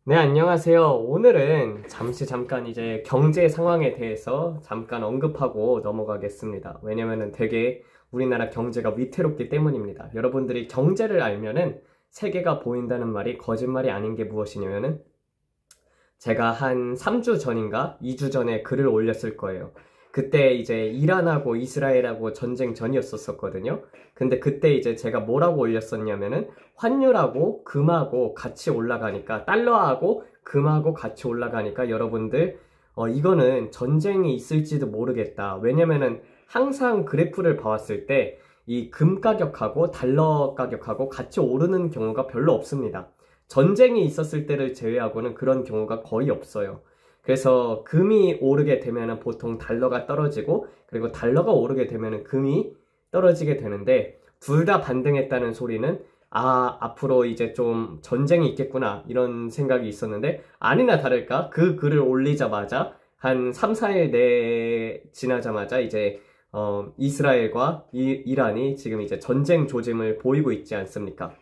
네, 안녕하세요. 오늘은 잠깐 이제 경제 상황에 대해서 잠깐 언급하고 넘어가겠습니다. 왜냐면은 되게 우리나라 경제가 위태롭기 때문입니다. 여러분들이 경제를 알면은 세계가 보인다는 말이 거짓말이 아닌 게 무엇이냐면은 제가 한 3주 전인가 2주 전에 글을 올렸을 거예요. 그때 이제 이란하고 이스라엘하고 전쟁 전이었었거든요. 근데 그때 이제 제가 뭐라고 올렸었냐면은 환율하고 금하고 같이 올라가니까 달러하고 금하고 같이 올라가니까 여러분들 이거는 전쟁이 있을지도 모르겠다. 왜냐면은 항상 그래프를 봐왔을 때 이 금 가격하고 달러 가격하고 같이 오르는 경우가 별로 없습니다. 전쟁이 있었을 때를 제외하고는 그런 경우가 거의 없어요. 그래서 금이 오르게 되면은 보통 달러가 떨어지고, 그리고 달러가 오르게 되면은 금이 떨어지게 되는데, 둘 다 반등했다는 소리는 앞으로 이제 좀 전쟁이 있겠구나 이런 생각이 있었는데, 아니나 다를까 그 글을 올리자마자 한 3, 4일 내에 지나자마자 이제 이스라엘과 이란이 지금 이제 전쟁 조짐을 보이고 있지 않습니까?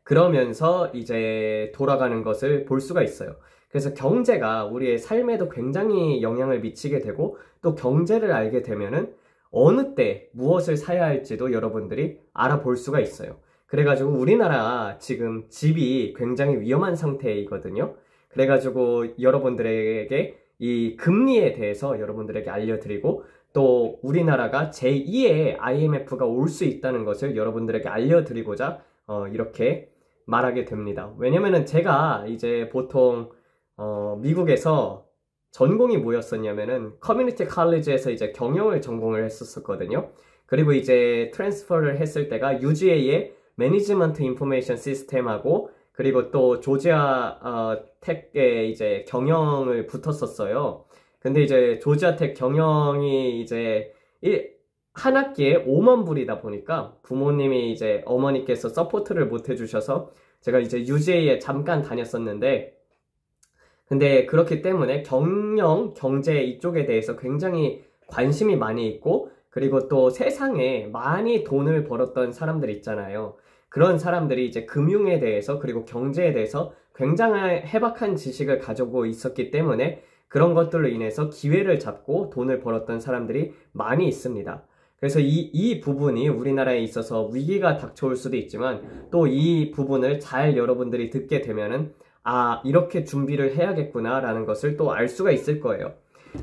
그러면서 이제 돌아가는 것을 볼 수가 있어요. 그래서 경제가 우리의 삶에도 굉장히 영향을 미치게 되고, 또 경제를 알게 되면은 어느 때 무엇을 사야 할지도 여러분들이 알아볼 수가 있어요. 그래가지고 우리나라 지금 집이 굉장히 위험한 상태이거든요. 그래가지고 여러분들에게 이 금리에 대해서 여러분들에게 알려드리고, 또 우리나라가 제2의 IMF가 올 수 있다는 것을 여러분들에게 알려드리고자 이렇게 말하게 됩니다. 왜냐면은 제가 이제 보통 미국에서 전공이 뭐였었냐면은 커뮤니티 칼리지에서 이제 경영을 전공을 했었거든요. 그리고 이제 트랜스퍼를 했을 때가 UGA의 매니지먼트 인포메이션 시스템하고, 그리고 또 조지아 텍에 이제 경영을 붙었었어요. 근데 이제 조지아 텍 경영이 이제 한 학기에 5만 불이다 보니까 부모님이 이제 어머니께서 서포트를 못 해주셔서 제가 이제 UGA에 잠깐 다녔었는데, 근데 그렇기 때문에 경영, 경제 이쪽에 대해서 굉장히 관심이 많이 있고, 그리고 또 세상에 많이 돈을 벌었던 사람들 있잖아요. 그런 사람들이 이제 금융에 대해서, 그리고 경제에 대해서 굉장히 해박한 지식을 가지고 있었기 때문에 그런 것들로 인해서 기회를 잡고 돈을 벌었던 사람들이 많이 있습니다. 그래서 이 부분이 우리나라에 있어서 위기가 닥쳐올 수도 있지만, 또 이 부분을 잘 여러분들이 듣게 되면은 이렇게 준비를 해야겠구나 라는 것을 또 알 수가 있을 거예요.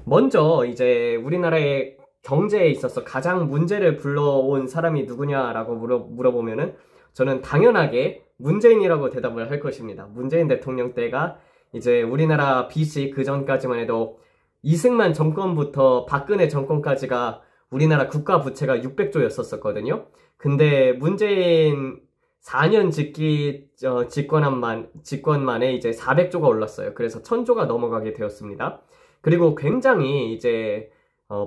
먼저 이제 우리나라의 경제에 있어서 가장 문제를 불러온 사람이 누구냐라고 물어보면은 저는 당연하게 문재인이라고 대답을 할 것입니다. 문재인 대통령 때가 이제 우리나라 빚이 그 전까지만 해도 이승만 정권부터 박근혜 정권까지가 우리나라 국가 부채가 600조였었거든요. 근데 문재인 4년 집권만에 이제 400조가 올랐어요. 그래서 1000조가 넘어가게 되었습니다. 그리고 굉장히 이제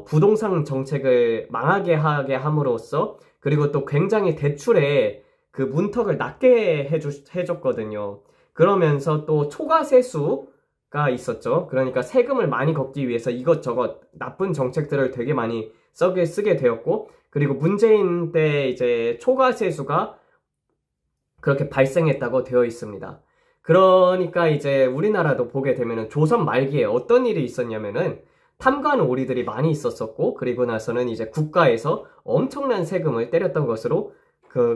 부동산 정책을 망하게 하게 함으로써, 그리고 또 굉장히 대출에 그 문턱을 낮게 해줬거든요. 그러면서 또 초과세수가 있었죠. 그러니까 세금을 많이 걷기 위해서 이것저것 나쁜 정책들을 되게 많이 쓰게 되었고, 그리고 문재인 때 이제 초과세수가 그렇게 발생했다고 되어 있습니다. 그러니까 이제 우리나라도 보게 되면은 조선 말기에 어떤 일이 있었냐면은 탐관 오리들이 많이 있었었고, 그리고 나서는 이제 국가에서 엄청난 세금을 때렸던 것으로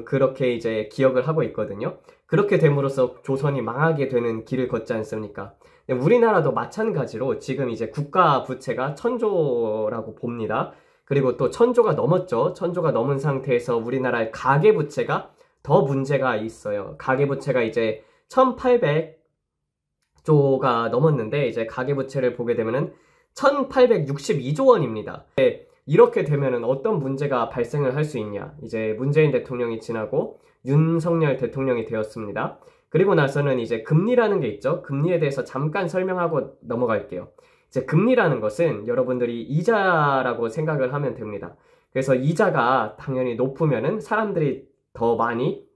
그렇게 이제 기억을 하고 있거든요. 그렇게 됨으로써 조선이 망하게 되는 길을 걷지 않습니까? 우리나라도 마찬가지로 지금 이제 국가 부채가 1000조라고 봅니다. 그리고 또 1000조가 넘었죠. 1000조가 넘은 상태에서 우리나라의 가계부채가 더 문제가 있어요. 가계부채가 이제 1800조가 넘었는데, 이제 가계부채를 보게 되면은 1862조 원입니다. 이렇게 되면은 어떤 문제가 발생을 할 수 있냐? 이제 문재인 대통령이 지나고 윤석열 대통령이 되었습니다. 그리고 나서는 이제 금리라는 게 있죠. 금리에 대해서 잠깐 설명하고 넘어갈게요. 이제 금리라는 것은 여러분들이 이자라고 생각을 하면 됩니다. 그래서 이자가 당연히 높으면은 사람들이 더 많이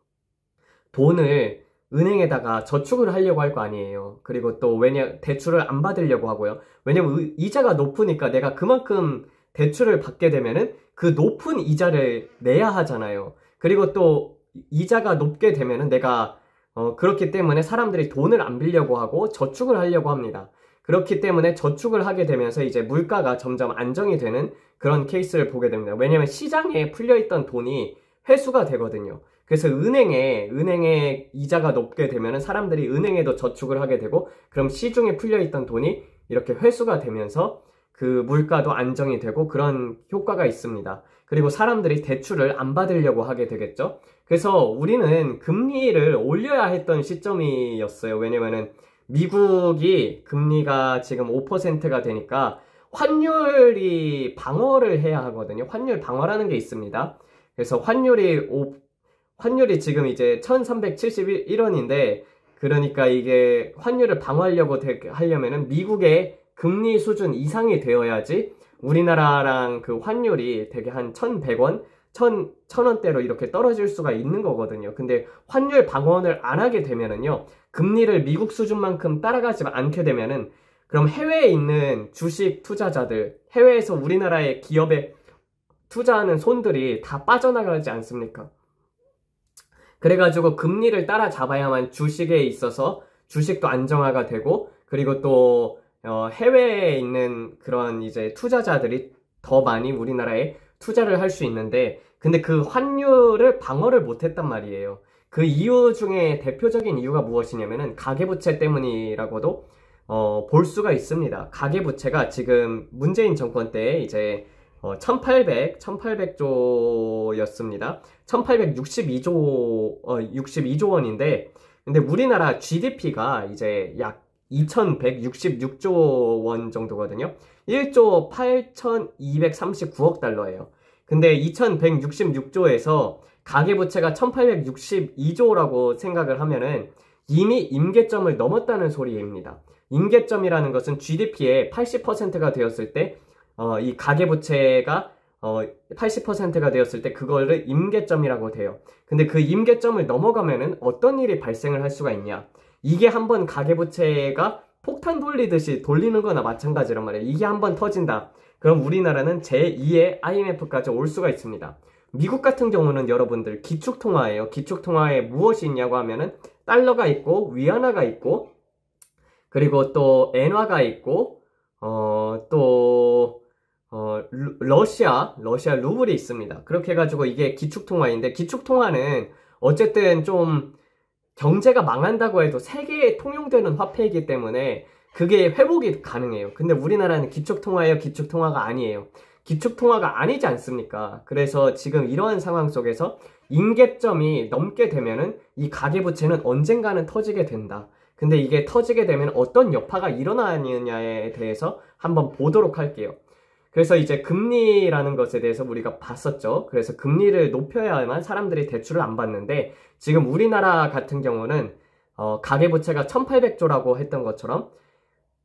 돈을 은행에다가 저축을 하려고 할 거 아니에요. 그리고 또 대출을 안 받으려고 하고요. 왜냐면 이자가 높으니까 내가 그만큼 대출을 받게 되면은 그 높은 이자를 내야 하잖아요. 그리고 또 이자가 높게 되면은 내가 그렇기 때문에 사람들이 돈을 안 빌려고 하고 저축을 하려고 합니다. 그렇기 때문에 저축을 하게 되면서 이제 물가가 점점 안정이 되는 그런 케이스를 보게 됩니다. 왜냐면 시장에 풀려있던 돈이 회수가 되거든요. 그래서 은행에 이자가 높게 되면은 사람들이 은행에도 저축을 하게 되고, 그럼 시중에 풀려있던 돈이 이렇게 회수가 되면서 그 물가도 안정이 되고 그런 효과가 있습니다. 그리고 사람들이 대출을 안 받으려고 하게 되겠죠. 그래서 우리는 금리를 올려야 했던 시점이었어요. 왜냐면은 미국이 금리가 지금 5%가 되니까 환율이 방어를 해야 하거든요. 환율 방어라는 게 있습니다. 그래서 환율이 지금 이제 1371원인데, 그러니까 이게 환율을 방어하려고 하려면은 미국의 금리 수준 이상이 되어야지 우리나라랑 그 환율이 되게 한 1100원, 1000원대로 이렇게 떨어질 수가 있는 거거든요. 근데 환율 방어를 안 하게 되면은요, 금리를 미국 수준만큼 따라가지 않게 되면은, 그럼 해외에 있는 주식 투자자들, 해외에서 우리나라의 기업에 투자하는 손들이 다 빠져나가지 않습니까? 그래가지고 금리를 따라잡아야만 주식에 있어서 주식도 안정화가 되고, 그리고 또 해외에 있는 그런 이제 투자자들이 더 많이 우리나라에 투자를 할 수 있는데, 근데 그 환율을 방어를 못했단 말이에요. 그 이유 중에 대표적인 이유가 무엇이냐면은 가계부채 때문이라고도 볼 수가 있습니다. 가계부채가 지금 문재인 정권 때 이제 1800조였습니다. 1862조 원인데, 근데 우리나라 GDP가 이제 약 2166조 원 정도거든요. 1조 8239억 달러예요. 근데 2166조에서 가계부채가 1862조라고 생각을 하면은 이미 임계점을 넘었다는 소리입니다. 임계점이라는 것은 GDP의 80%가 되었을 때, 이 가계부채가 80%가 되었을 때 그거를 임계점이라고 돼요. 근데 그 임계점을 넘어가면은 어떤 일이 발생을 할 수가 있냐? 이게 한번 가계부채가 폭탄 돌리듯이 돌리는 거나 마찬가지란 말이에요. 이게 한번 터진다. 그럼 우리나라는 제2의 IMF까지 올 수가 있습니다. 미국 같은 경우는 여러분들 기축통화예요. 기축통화에 무엇이 있냐고 하면은 달러가 있고 위안화가 있고, 그리고 또 엔화가 있고, 러시아 루블이 있습니다. 그렇게 해가지고 이게 기축통화인데, 기축통화는 어쨌든 좀 경제가 망한다고 해도 세계에 통용되는 화폐이기 때문에 그게 회복이 가능해요. 근데 우리나라는 기축통화예요? 기축통화가 아니에요. 기축통화가 아니지 않습니까? 그래서 지금 이러한 상황 속에서 임계점이 넘게 되면은 이 가계부채는 언젠가는 터지게 된다. 근데 이게 터지게 되면 어떤 여파가 일어나느냐에 대해서 한번 보도록 할게요. 그래서 이제 금리라는 것에 대해서 우리가 봤었죠. 그래서 금리를 높여야만 사람들이 대출을 안 받는데, 지금 우리나라 같은 경우는 가계부채가 1800조라고 했던 것처럼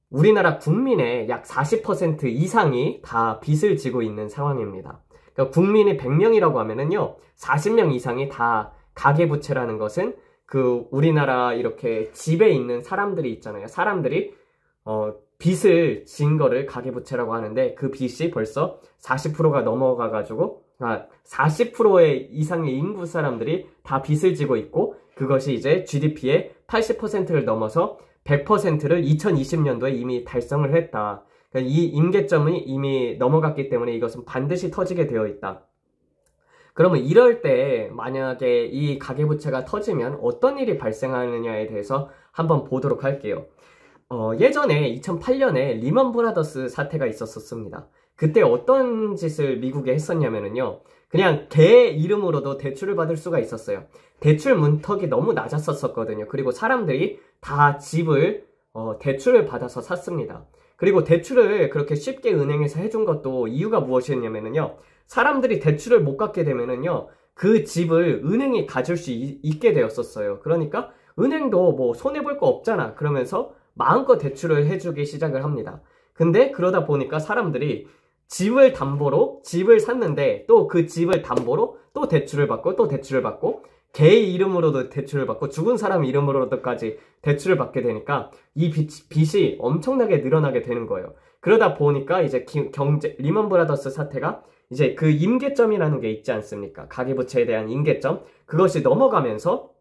우리나라 국민의 약 40% 이상이 다 빚을 지고 있는 상황입니다. 그러니까 국민이 100명이라고 하면은요, 40명 이상이 다 가계부채라는 것은 그 우리나라 이렇게 집에 있는 사람들이 있잖아요. 사람들이 빚을 진 거를 가계부채라고 하는데, 그 빚이 벌써 40%가 넘어가가지고 40% 이상의 인구 사람들이 다 빚을 지고 있고, 그것이 이제 GDP의 80%를 넘어서 100%를 2020년도에 이미 달성을 했다. 그러니까 이 임계점이 이미 넘어갔기 때문에 이것은 반드시 터지게 되어 있다. 그러면 이럴 때 만약에 이 가계부채가 터지면 어떤 일이 발생하느냐에 대해서 한번 보도록 할게요. 예전에 2008년에 리먼 브라더스 사태가 있었습니다. 그때 어떤 짓을 미국에 했었냐면요, 그냥 개 이름으로도 대출을 받을 수가 있었어요. 대출 문턱이 너무 낮았었거든요. 그리고 사람들이 다 집을 대출을 받아서 샀습니다. 그리고 대출을 그렇게 쉽게 은행에서 해준 것도 이유가 무엇이었냐면요, 사람들이 대출을 못 갚게 되면은요, 그 집을 은행이 가질 수 있게 되었었어요. 그러니까 은행도 뭐 손해볼 거 없잖아 그러면서 마음껏 대출을 해주기 시작을 합니다. 근데 그러다 보니까 사람들이 집을 담보로 집을 샀는데, 또 그 집을 담보로 또 대출을 받고 또 대출을 받고, 개 이름으로도 대출을 받고 죽은 사람 이름으로도까지 대출을 받게 되니까 이 빚이 엄청나게 늘어나게 되는 거예요. 그러다 보니까 이제 리먼 브라더스 사태가 이제 그 임계점이라는 게 있지 않습니까? 가계부채에 대한 임계점, 그것이 넘어가면서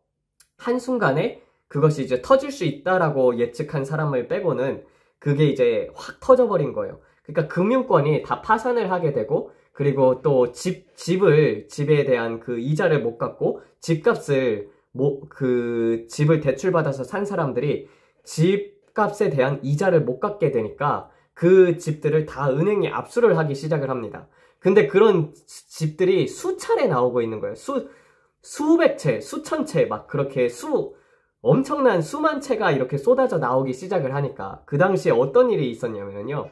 한순간에 그것이 이제 터질 수 있다라고 예측한 사람을 빼고는 그게 이제 확 터져버린 거예요. 그러니까 금융권이 다 파산을 하게 되고, 그리고 또 집에 대한 그 이자를 못 갚고, 집값을, 집을 대출받아서 산 사람들이 집값에 대한 이자를 못 갚게 되니까 그 집들을 다 은행이 압수를 하기 시작을 합니다. 근데 그런 집들이 수차례 나오고 있는 거예요. 수백 채, 수천 채, 막 그렇게 엄청난 수만 채가 이렇게 쏟아져 나오기 시작을 하니까 그 당시에 어떤 일이 있었냐면요.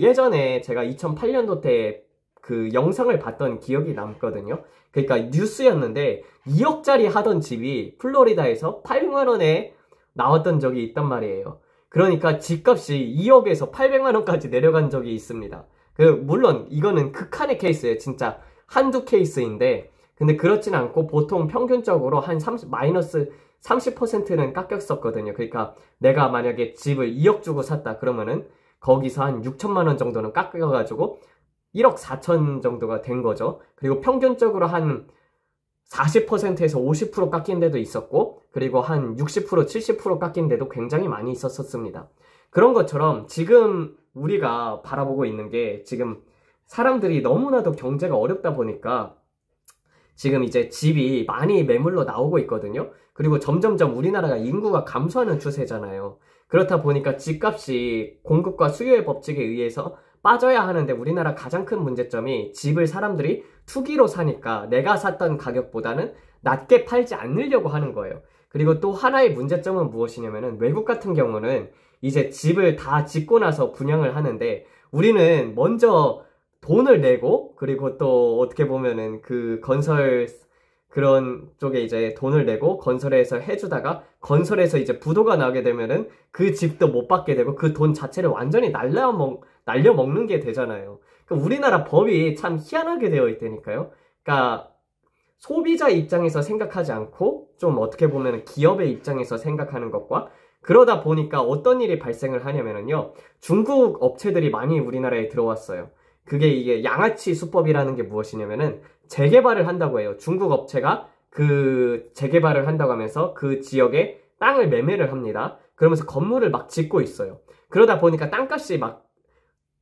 예전에 제가 2008년도 때 그 영상을 봤던 기억이 남거든요. 그러니까 뉴스였는데 2억짜리 하던 집이 플로리다에서 800만 원에 나왔던 적이 있단 말이에요. 그러니까 집값이 2억에서 800만 원까지 내려간 적이 있습니다. 물론 이거는 극한의 케이스예요. 진짜 한두 케이스인데, 근데 그렇진 않고 보통 평균적으로 한 마이너스 30%는 깎였었거든요. 그러니까 내가 만약에 집을 2억 주고 샀다 그러면은 거기서 한 6천만 원 정도는 깎여가지고 1억 4천 정도가 된 거죠. 그리고 평균적으로 한 40%에서 50% 깎인 데도 있었고, 그리고 한 60%, 70% 깎인 데도 굉장히 많이 있었습니다. 그런 것처럼 지금 우리가 바라보고 있는 게, 지금 사람들이 너무나도 경제가 어렵다 보니까 지금 이제 집이 많이 매물로 나오고 있거든요. 그리고 점점점 우리나라가 인구가 감소하는 추세잖아요. 그렇다 보니까 집값이 공급과 수요의 법칙에 의해서 빠져야 하는데, 우리나라 가장 큰 문제점이 집을 사람들이 투기로 사니까 내가 샀던 가격보다는 낮게 팔지 않으려고 하는 거예요. 그리고 또 하나의 문제점은 무엇이냐면은, 외국 같은 경우는 이제 집을 다 짓고 나서 분양을 하는데, 우리는 먼저 돈을 내고, 그리고 또 어떻게 보면은 그 건설 그런 쪽에 이제 돈을 내고 건설해서 해주다가, 건설해서 이제 부도가 나게 되면은 그 집도 못 받게 되고 그 돈 자체를 완전히 날려먹는 게 되잖아요. 그러니까 우리나라 법이 참 희한하게 되어 있다니까요. 그러니까 소비자 입장에서 생각하지 않고 좀 어떻게 보면 기업의 입장에서 생각하는 것과, 그러다 보니까 어떤 일이 발생을 하냐면요, 중국 업체들이 많이 우리나라에 들어왔어요. 이게 양아치 수법이라는 게 무엇이냐면은, 재개발을 한다고 해요. 중국 업체가 그 재개발을 한다고 하면서 그 지역에 땅을 매매를 합니다. 그러면서 건물을 막 짓고 있어요. 그러다 보니까 땅값이 막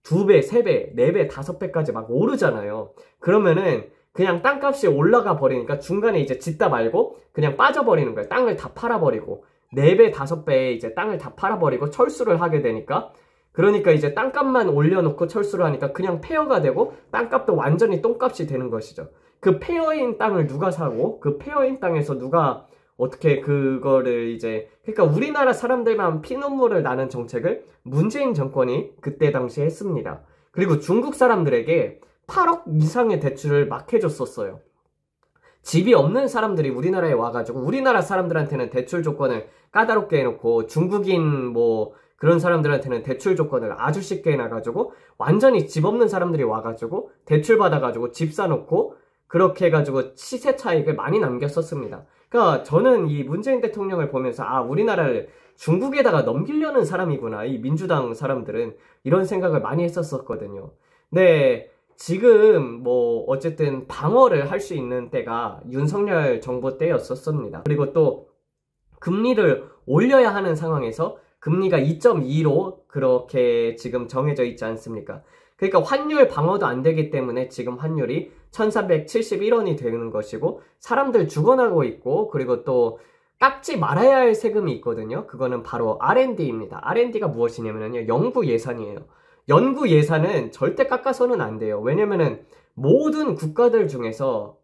2배, 3배, 4배, 5배까지 막 오르잖아요. 그러면은 그냥 땅값이 올라가 버리니까 중간에 이제 짓다 말고 그냥 빠져버리는 거예요. 땅을 다 팔아버리고 4배, 5배에 이제 땅을 다 팔아버리고 철수를 하게 되니까, 그러니까 이제 땅값만 올려놓고 철수를 하니까 그냥 폐허가 되고 땅값도 완전히 똥값이 되는 것이죠. 그 폐허인 땅을 누가 사고, 그 폐허인 땅에서 누가 어떻게 그거를 이제, 그러니까 우리나라 사람들만 피눈물을 나는 정책을 문재인 정권이 그때 당시에 했습니다. 그리고 중국 사람들에게 8억 이상의 대출을 막 해줬었어요. 집이 없는 사람들이 우리나라에 와가지고 우리나라 사람들한테는 대출 조건을 까다롭게 해놓고, 중국인 그런 사람들한테는 대출 조건을 아주 쉽게 해놔가지고 완전히 집 없는 사람들이 와가지고 대출 받아가지고 집 사놓고 그렇게 해가지고 시세 차익을 많이 남겼었습니다. 그러니까 저는 이 문재인 대통령을 보면서 우리나라를 중국에다가 넘기려는 사람이구나, 이 민주당 사람들은, 이런 생각을 많이 했었거든요. 근데 지금 어쨌든 방어를 할 수 있는 때가 윤석열 정부 때였었습니다. 그리고 또 금리를 올려야 하는 상황에서 금리가 2.2로 그렇게 지금 정해져 있지 않습니까? 그러니까 환율 방어도 안 되기 때문에 지금 환율이 1371원이 되는 것이고, 사람들 죽어나고 있고, 그리고 또 깎지 말아야 할 세금이 있거든요. 그거는 바로 R&D입니다. R&D가 무엇이냐면요, 연구 예산이에요. 연구 예산은 절대 깎아서는 안 돼요. 왜냐면은 모든 국가들 중에서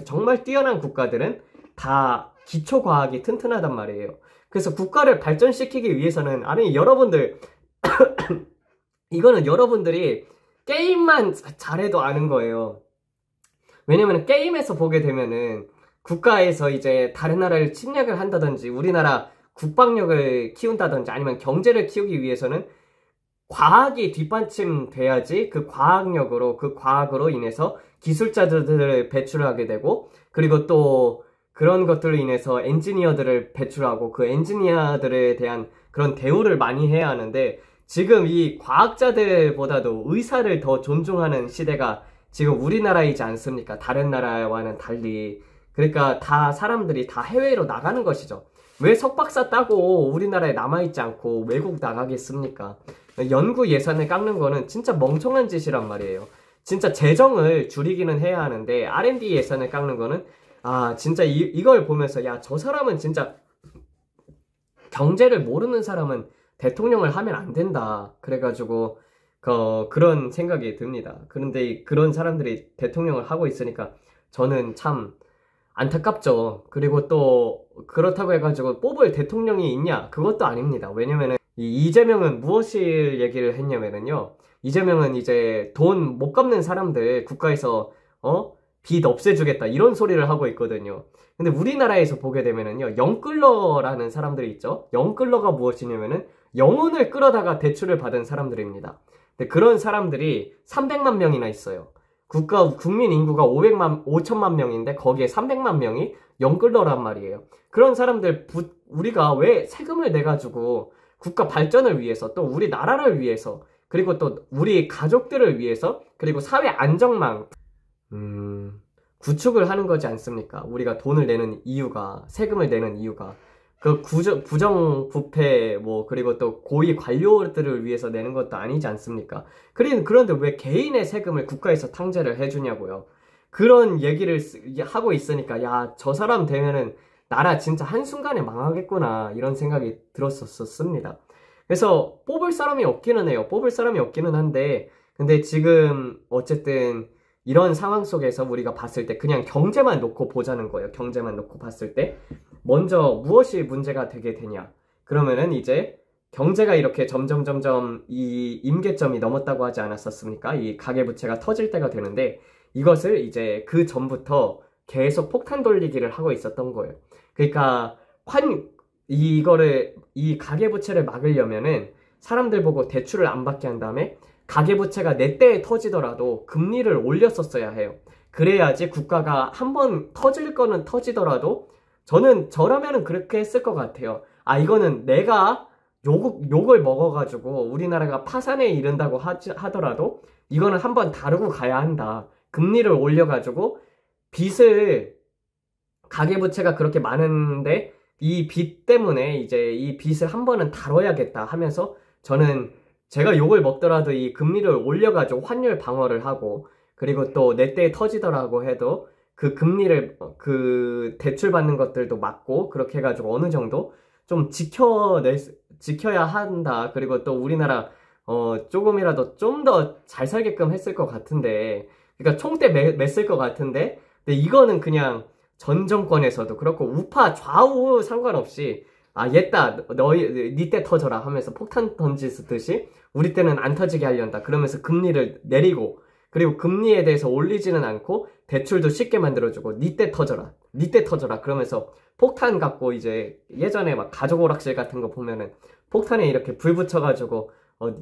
정말 뛰어난 국가들은 다 기초과학이 튼튼하단 말이에요. 그래서 국가를 발전시키기 위해서는, 여러분들 이거는 여러분들이 게임만 잘해도 아는 거예요. 왜냐면 게임에서 보게 되면은 국가에서 이제 다른 나라를 침략을 한다든지 우리나라 국방력을 키운다든지 아니면 경제를 키우기 위해서는 과학이 뒷받침돼야지 그 과학으로 인해서 기술자들을 배출하게 되고, 그리고 또 그런 것들로 인해서 엔지니어들을 배출하고 그 엔지니어들에 대한 그런 대우를 많이 해야 하는데, 지금 이 과학자들보다도 의사를 더 존중하는 시대가 지금 우리나라이지 않습니까? 다른 나라와는 달리. 그러니까 다 사람들이 다 해외로 나가는 것이죠. 왜 석박사 따고 우리나라에 남아있지 않고 외국 나가겠습니까? 연구 예산을 깎는 거는 진짜 멍청한 짓이란 말이에요. 진짜 재정을 줄이기는 해야 하는데 R&D 예산을 깎는 거는 진짜 이걸 보면서 야, 저 사람은 진짜 경제를 모르는 사람은 대통령을 하면 안 된다. 그래가지고 그런 생각이 듭니다. 그런데 그런 사람들이 대통령을 하고 있으니까 저는 참 안타깝죠. 그리고 또 그렇다고 해가지고 뽑을 대통령이 있냐? 그것도 아닙니다. 왜냐면은 이재명은 무엇을 얘기를 했냐면은요. 이재명은 이제 돈 못 갚는 사람들 국가에서 빚 없애주겠다 이런 소리를 하고 있거든요. 근데 우리나라에서 보게 되면은요, 영끌러라는 사람들이 있죠. 영끌러가 무엇이냐면은 영혼을 끌어다가 대출을 받은 사람들입니다. 근데 그런 사람들이 300만 명이나 있어요. 국민 인구가 5천만 명인데 거기에 300만 명이 영끌러란 말이에요. 그런 사람들 우리가 왜 세금을 내가지고 국가 발전을 위해서, 또 우리 나라를 위해서, 그리고 또 우리 가족들을 위해서, 그리고 사회 안정망 구축을 하는 거지 않습니까? 우리가 돈을 내는 이유가, 세금을 내는 이유가 그 부정부패 그리고 또 고위 관료들을 위해서 내는 것도 아니지 않습니까? 그런데 왜 개인의 세금을 국가에서 탕제를 해주냐고요. 그런 얘기를 하고 있으니까 야, 저 사람 되면은 나라 진짜 한순간에 망하겠구나 이런 생각이 들었었습니다. 그래서 뽑을 사람이 없기는 해요. 뽑을 사람이 없기는 한데, 근데 지금 어쨌든 이런 상황 속에서 우리가 봤을 때 그냥 경제만 놓고 보자는 거예요. 경제만 놓고 봤을 때 먼저 무엇이 문제가 되게 되냐, 그러면은 이제 경제가 이렇게 점점 이 임계점이 넘었다고 하지 않았었습니까? 이 가계부채가 터질 때가 되는데 이것을 이제 그 전부터 계속 폭탄 돌리기를 하고 있었던 거예요. 그러니까 이 가계부채를 막으려면은 사람들 보고 대출을 안 받게 한 다음에 가계부채가 내 때에 터지더라도 금리를 올렸었어야 해요. 그래야지 국가가 한번 터질 거는 터지더라도 저라면은 그렇게 했을 것 같아요. 이거는 내가 욕을 먹어가지고 우리나라가 파산에 이른다고 하더라도 이거는 한번 다루고 가야 한다. 금리를 올려가지고 가계부채가 그렇게 많은데 이 빚 때문에 이제 이 빚을 한 번은 다뤄야겠다 하면서 저는 제가 욕을 먹더라도 이 금리를 올려가지고 환율 방어를 하고, 그리고 또 내 때에 터지더라고 해도 그 금리를 대출 받는 것들도 막고 그렇게 해가지고 어느 정도 좀 지켜야 한다. 그리고 또 우리나라 조금이라도 좀 더 잘 살게끔 했을 것 같은데, 그러니까 총대 맸을 것 같은데, 근데 이거는 그냥 전 정권에서도 그렇고 우파 좌우 상관없이 얘따 니 때 터져라 하면서 폭탄 던지듯이 우리 때는 안 터지게 하려한다. 그러면서 금리를 내리고, 그리고 금리에 대해서 올리지는 않고 대출도 쉽게 만들어주고 니 때 터져라 그러면서 폭탄 갖고, 이제 예전에 막 가족 오락실 같은 거 보면은 폭탄에 이렇게 불 붙여가지고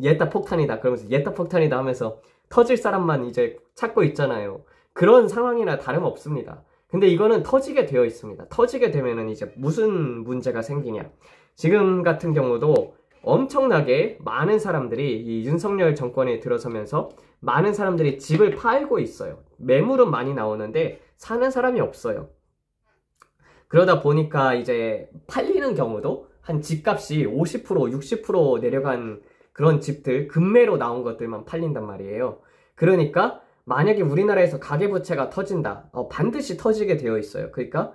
얘따 폭탄이다 그러면서 얘따 폭탄이다 하면서 터질 사람만 이제 찾고 있잖아요. 그런 상황이나 다름없습니다. 근데 이거는 터지게 되어 있습니다. 터지게 되면은 이제 무슨 문제가 생기냐. 지금 같은 경우도 엄청나게 많은 사람들이 이 윤석열 정권에 들어서면서 많은 사람들이 집을 팔고 있어요. 매물은 많이 나오는데 사는 사람이 없어요. 그러다 보니까 이제 팔리는 경우도 한 집값이 50%, 60% 내려간 그런 집들, 급매로 나온 것들만 팔린단 말이에요. 그러니까 만약에 우리나라에서 가계부채가 터진다, 반드시 터지게 되어 있어요. 그러니까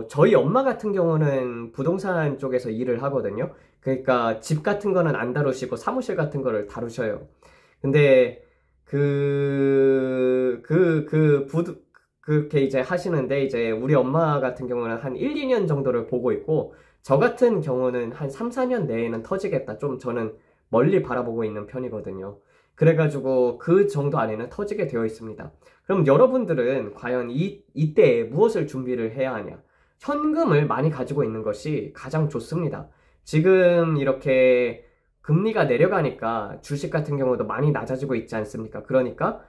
저희 엄마 같은 경우는 부동산 쪽에서 일을 하거든요. 그러니까 집 같은 거는 안 다루시고 사무실 같은 거를 다루셔요. 근데 그렇게 이제 하시는데, 이제 우리 엄마 같은 경우는 한 1, 2년 정도를 보고 있고, 저 같은 경우는 한 3, 4년 내에는 터지겠다. 좀 저는 멀리 바라보고 있는 편이거든요. 그래가지고 그 정도 안에는 터지게 되어 있습니다. 그럼 여러분들은 과연 이때에 무엇을 준비를 해야 하냐? 현금을 많이 가지고 있는 것이 가장 좋습니다. 지금 이렇게 금리가 내려가니까 주식 같은 경우도 많이 낮아지고 있지 않습니까? 그러니까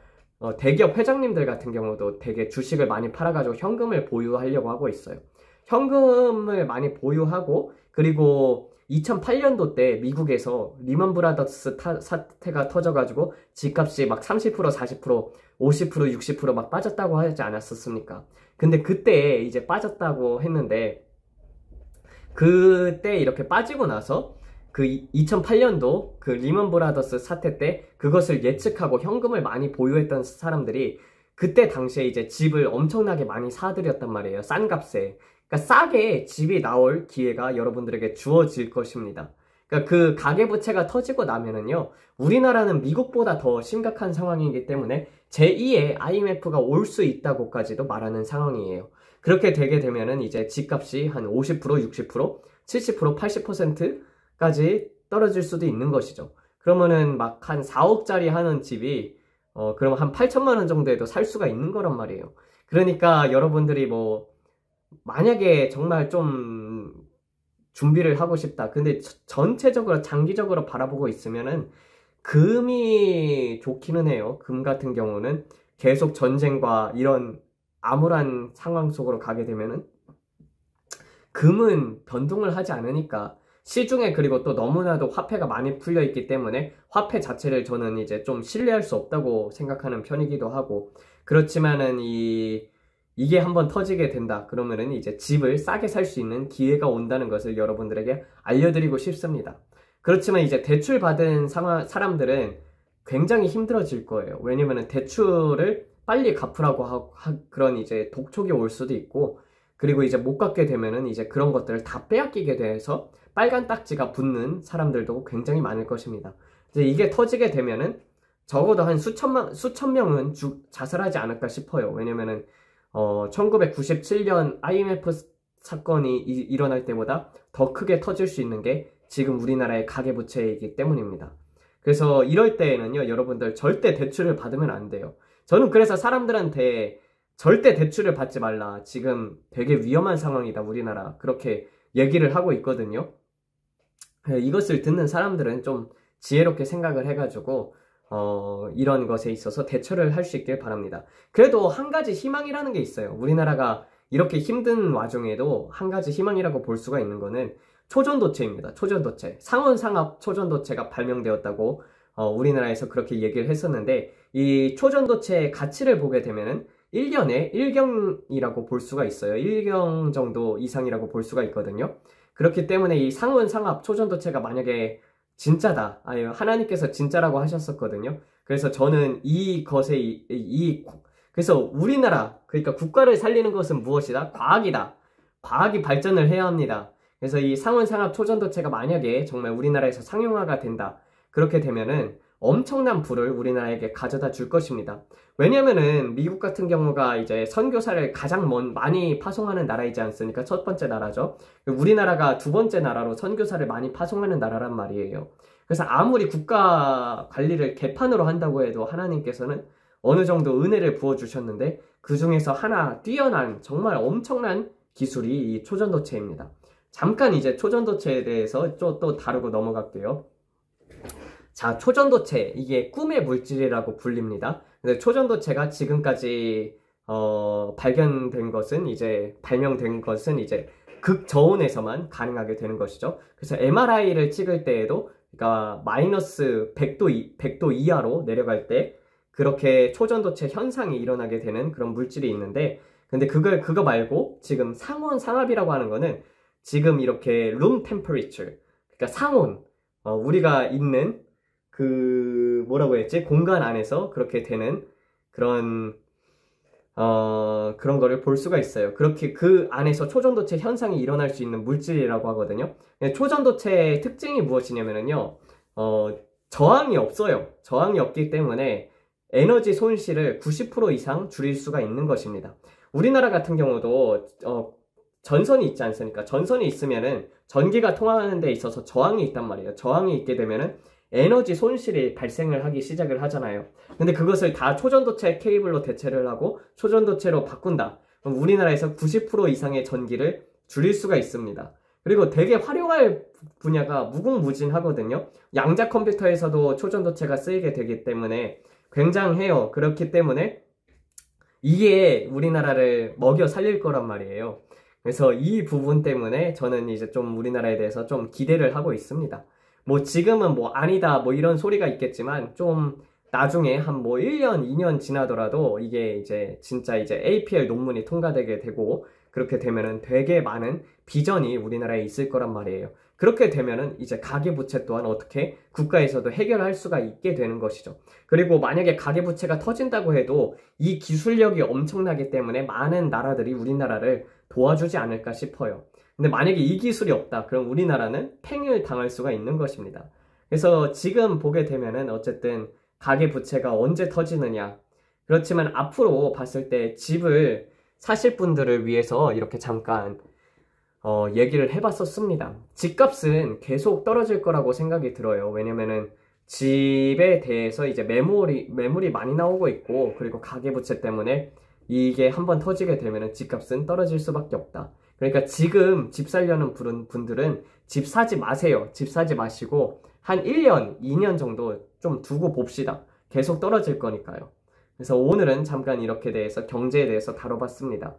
대기업 회장님들 같은 경우도 되게 주식을 많이 팔아가지고 현금을 보유하려고 하고 있어요. 현금을 많이 보유하고, 그리고 2008년도 때 미국에서 리먼 브라더스 사태가 터져가지고 집값이 막 30%, 40%, 50%, 60%막 빠졌다고 하지 않았었습니까? 근데 그때 이제 빠졌다고 했는데, 그때 이렇게 빠지고 나서 그 2008년도 그 리먼 브라더스 사태 때 그것을 예측하고 현금을 많이 보유했던 사람들이 그때 당시에 이제 집을 엄청나게 많이 사들였단 말이에요. 싼 값에. 그러니까 싸게 집이 나올 기회가 여러분들에게 주어질 것입니다. 그러니까 그 가계부채가 터지고 나면은요, 우리나라는 미국보다 더 심각한 상황이기 때문에 제2의 IMF가 올 수 있다고까지도 말하는 상황이에요. 그렇게 되게 되면은 이제 집값이 한 50%, 60%, 70%, 80%까지 떨어질 수도 있는 것이죠. 그러면은 막 한 4억짜리 하는 집이 그럼 한 8천만 원 정도에도 살 수가 있는 거란 말이에요. 그러니까 여러분들이 뭐 만약에 정말 좀 준비를 하고 싶다. 근데 전체적으로 장기적으로 바라보고 있으면은 금이 좋기는 해요. 금 같은 경우는 계속 전쟁과 이런 암울한 상황 속으로 가게 되면은 금은 변동을 하지 않으니까 시중에, 그리고 또 너무나도 화폐가 많이 풀려 있기 때문에 화폐 자체를 저는 이제 좀 신뢰할 수 없다고 생각하는 편이기도 하고, 그렇지만은 이게 한번 터지게 된다 그러면은 이제 집을 싸게 살 수 있는 기회가 온다는 것을 여러분들에게 알려드리고 싶습니다. 그렇지만 이제 대출 받은 사람들은 굉장히 힘들어질 거예요. 왜냐면은 대출을 빨리 갚으라고 그런 이제 독촉이 올 수도 있고, 그리고 이제 못 갚게 되면은 이제 그런 것들을 다 빼앗기게 돼서 빨간 딱지가 붙는 사람들도 굉장히 많을 것입니다. 이제 이게 터지게 되면은 적어도 한 수천 명은 자살하지 않을까 싶어요. 왜냐면은 1997년 IMF 사건이 일어날 때보다 더 크게 터질 수 있는 게 지금 우리나라의 가계부채이기 때문입니다. 그래서 이럴 때에는요, 여러분들 절대 대출을 받으면 안 돼요. 저는 그래서 사람들한테 절대 대출을 받지 말라. 지금 되게 위험한 상황이다, 우리나라. 그렇게 얘기를 하고 있거든요. 이것을 듣는 사람들은 좀 지혜롭게 생각을 해가지고 이런 것에 있어서 대처를 할 수 있길 바랍니다. 그래도 한 가지 희망이라는 게 있어요. 우리나라가 이렇게 힘든 와중에도 한 가지 희망이라고 볼 수가 있는 거는 초전도체입니다. 초전도체. 상온상합 초전도체가 발명되었다고 우리나라에서 그렇게 얘기를 했었는데, 이 초전도체의 가치를 보게 되면은 1년에 1경이라고 볼 수가 있어요. 1경 정도 이상이라고 볼 수가 있거든요. 그렇기 때문에 이 상온상합 초전도체가 만약에 진짜다, 하나님께서 진짜라고 하셨었거든요. 그래서 저는 그래서 우리나라, 그러니까 국가를 살리는 것은 무엇이다? 과학이다. 과학이 발전을 해야 합니다. 그래서 이 상온상합 초전도체가 만약에 정말 우리나라에서 상용화가 된다, 그렇게 되면은 엄청난 부를 우리나라에게 가져다 줄 것입니다. 왜냐면은 미국 같은 경우가 이제 선교사를 가장 많이 파송하는 나라이지 않습니까? 첫 번째 나라죠. 우리나라가 두 번째 나라로 선교사를 많이 파송하는 나라란 말이에요. 그래서 아무리 국가 관리를 개판으로 한다고 해도 하나님께서는 어느 정도 은혜를 부어주셨는데, 그 중에서 하나 뛰어난 정말 엄청난 기술이 이 초전도체입니다. 잠깐 이제 초전도체에 대해서 또 다루고 넘어갈게요. 자, 초전도체, 이게 꿈의 물질이라고 불립니다. 근데 초전도체가 지금까지 발명된 것은 이제 극저온에서만 가능하게 되는 것이죠. 그래서 MRI를 찍을 때에도, 그러니까 마이너스 100도 이하로 내려갈 때 그렇게 초전도체 현상이 일어나게 되는 그런 물질이 있는데, 근데 그거 말고 지금 상온상합이라고 하는 거는 지금 이렇게 room temperature, 그러니까 상온, 우리가 있는 그 뭐라고 했지? 공간 안에서 그렇게 되는 그런 거를 볼 수가 있어요. 그렇게 그 안에서 초전도체 현상이 일어날 수 있는 물질이라고 하거든요. 초전도체의 특징이 무엇이냐면요, 저항이 없어요. 저항이 없기 때문에 에너지 손실을 90% 이상 줄일 수가 있는 것입니다. 우리나라 같은 경우도 전선이 있지 않습니까? 전선이 있으면은 전기가 통하는 데 있어서 저항이 있단 말이에요. 저항이 있게 되면은 에너지 손실이 발생을 하기 시작을 하잖아요. 근데 그것을 다 초전도체 케이블로 대체를 하고 초전도체로 바꾼다. 그럼 우리나라에서 90% 이상의 전기를 줄일 수가 있습니다. 그리고 되게 활용할 분야가 무궁무진하거든요. 양자 컴퓨터에서도 초전도체가 쓰이게 되기 때문에 굉장해요. 그렇기 때문에 이게 우리나라를 먹여 살릴 거란 말이에요. 그래서 이 부분 때문에 저는 이제 좀 우리나라에 대해서 좀 기대를 하고 있습니다. 뭐 지금은 뭐 아니다 뭐 이런 소리가 있겠지만 좀 나중에 한 뭐 1년, 2년 지나더라도 이게 이제 진짜 이제 APL 논문이 통과되게 되고 그렇게 되면은 되게 많은 비전이 우리나라에 있을 거란 말이에요. 그렇게 되면은 이제 가계부채 또한 어떻게 국가에서도 해결할 수가 있게 되는 것이죠. 그리고 만약에 가계부채가 터진다고 해도 이 기술력이 엄청나기 때문에 많은 나라들이 우리나라를 도와주지 않을까 싶어요. 근데 만약에 이 기술이 없다, 그럼 우리나라는 팽을 당할 수가 있는 것입니다. 그래서 지금 보게 되면은 어쨌든 가계부채가 언제 터지느냐. 그렇지만 앞으로 봤을 때 집을 사실 분들을 위해서 이렇게 잠깐 얘기를 해봤었습니다. 집값은 계속 떨어질 거라고 생각이 들어요. 왜냐면은 집에 대해서 이제 매물이 많이 나오고 있고, 그리고 가계부채 때문에 이게 한번 터지게 되면은 집값은 떨어질 수밖에 없다. 그러니까 지금 집 살려는 분들은 집 사지 마세요. 집 사지 마시고 한 1년, 2년 정도 좀 두고 봅시다. 계속 떨어질 거니까요. 그래서 오늘은 잠깐 이렇게 대해서 경제에 대해서 다뤄봤습니다.